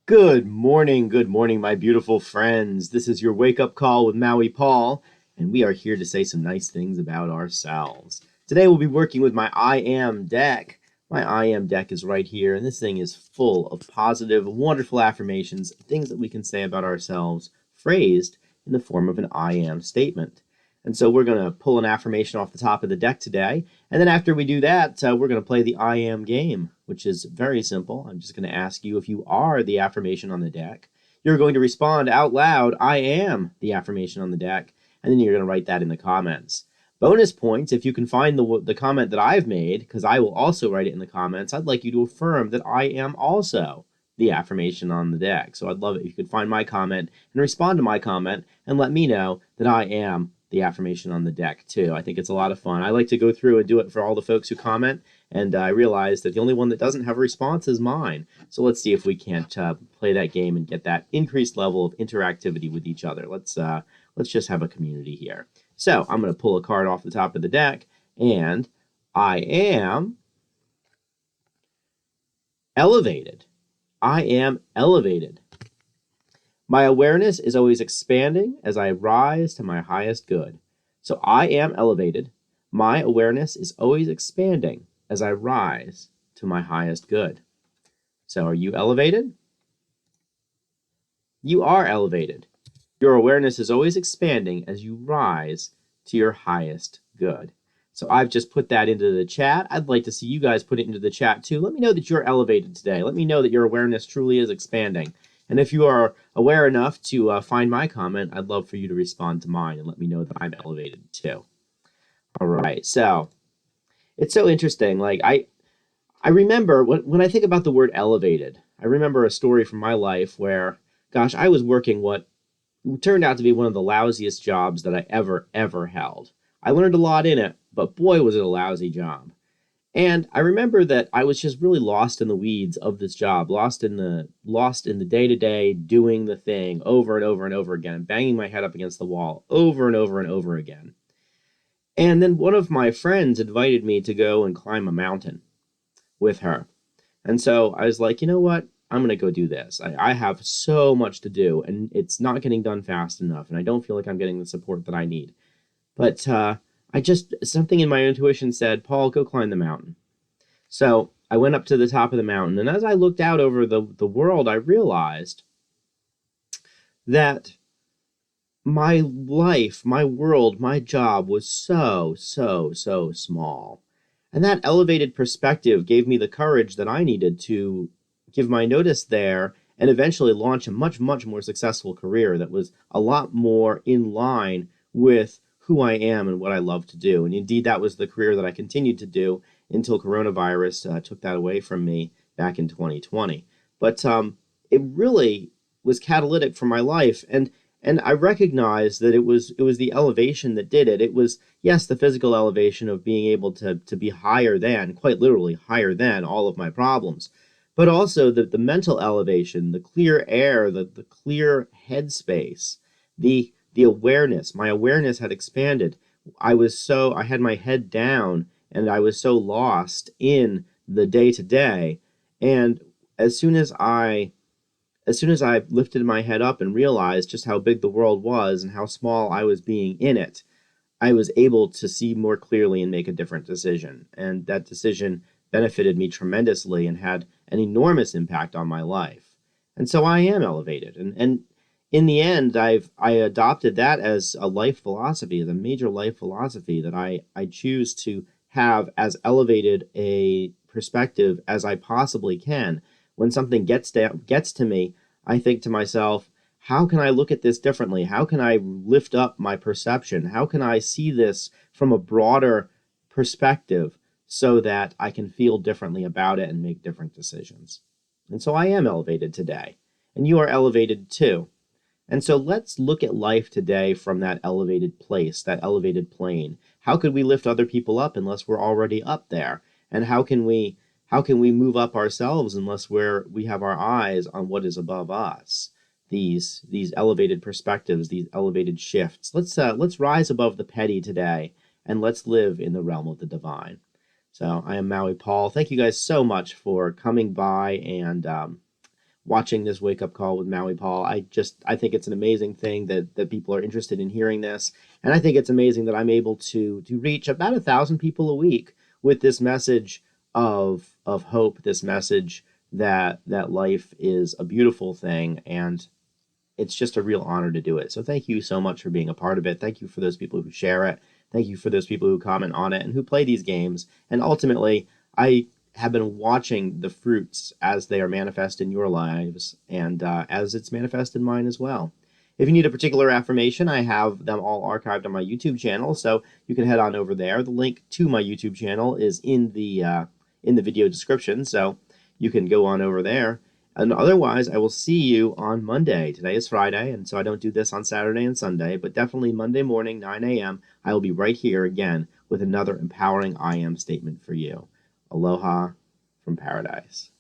Good morning, my beautiful friends. This is your wake up call with Maui Paul, and we are here to say some nice things about ourselves. Today, we'll be working with my I Am deck. My I Am deck is right here, and this thing is full of positive, wonderful affirmations, things that we can say about ourselves, phrased in the form of an I Am statement. And so, we're going to pull an affirmation off the top of the deck today. And then, after we do that, we're going to play the I Am game, which is very simple. I'm just going to ask you if you are the affirmation on the deck. You're going to respond out loud, I am the affirmation on the deck, and then you're going to write that in the comments. Bonus points if you can find the comment that I've made, because I will also write it in the comments. I'd like you to affirm that I am also the affirmation on the deck. So I'd love it if you could find my comment and respond to my comment and let me know that I am the affirmation on the deck too. I think it's a lot of fun. I like to go through and do it for all the folks who comment, and I realize that the only one that doesn't have a response is mine. So let's see if we can't play that game and get that increased level of interactivity with each other. Let's just have a community here. So I'm going to pull a card off the top of the deck, and I am elevated. I am elevated. My awareness is always expanding as I rise to my highest good. So I am elevated. My awareness is always expanding as I rise to my highest good. So are you elevated? You are elevated. Your awareness is always expanding as you rise to your highest good. So I've just put that into the chat. I'd like to see you guys put it into the chat too. Let me know that you're elevated today. Let me know that your awareness truly is expanding. And if you are aware enough to find my comment, I'd love for you to respond to mine and let me know that I'm elevated too. All right, so it's so interesting. Like I remember when I think about the word elevated, I remember a story from my life where, gosh, I was working what turned out to be one of the lousiest jobs that I ever held. I learned a lot in it, but boy, was it a lousy job. And I remember that I was just really lost in the weeds of this job, lost in the day-to-day, doing the thing over and over and over again, banging my head up against the wall over and over and over again. And then one of my friends invited me to go and climb a mountain with her. And so I was like, you know what? I'm going to go do this. I have so much to do, and it's not getting done fast enough, and I don't feel like I'm getting the support that I need. But something in my intuition said, Paul, go climb the mountain. So I went up to the top of the mountain, and as I looked out over the world, I realized that my life, my world, my job was so small. And that elevated perspective gave me the courage that I needed to give my notice there and eventually launch a much more successful career that was a lot more in line with who I am and what I love to do. And indeed, that was the career that I continued to do until coronavirus took that away from me back in 2020. But it really was catalytic for my life. And I recognized that it was the elevation that did it. It was, yes, the physical elevation of being able to be higher than, quite literally higher than all of my problems, but also the mental elevation, the clear air, the clear headspace, the awareness. My awareness had expanded. I had my head down and I was so lost in the day to day. And as soon as I lifted my head up and realized just how big the world was and how small I was being in it, I was able to see more clearly and make a different decision. And that decision benefited me tremendously and had an enormous impact on my life. And so I am elevated. And in the end, I adopted that as a life philosophy, as a major life philosophy that I choose to have as elevated a perspective as I possibly can. When something gets to me, I think to myself, how can I look at this differently? How can I lift up my perception? How can I see this from a broader perspective so that I can feel differently about it and make different decisions? And so I am elevated today, and you are elevated too. And so let's look at life today from that elevated place, that elevated plane. How could we lift other people up unless we're already up there? And how can we move up ourselves unless we have our eyes on what is above us? These elevated perspectives, these elevated shifts. Let's rise above the petty today, and let's live in the realm of the divine. So I am Maui Paul. Thank you guys so much for coming by and watching this wake up call with Maui Paul. I think it's an amazing thing that people are interested in hearing this, and I think it's amazing that I'm able to reach about 1,000 people a week with this message of hope, this message that life is a beautiful thing, and it's just a real honor to do it. So thank you so much for being a part of it. Thank you for those people who share it. Thank you for those people who comment on it and who play these games. And ultimately, I have been watching the fruits as they are manifest in your lives and as it's manifest in mine as well. If you need a particular affirmation, I have them all archived on my YouTube channel, so you can head on over there. The link to my YouTube channel is in the video description, so you can go on over there. And otherwise, I will see you on Monday. Today is Friday, and so I don't do this on Saturday and Sunday, but definitely Monday morning, 9 a.m., I will be right here again with another empowering I am statement for you. Aloha from paradise.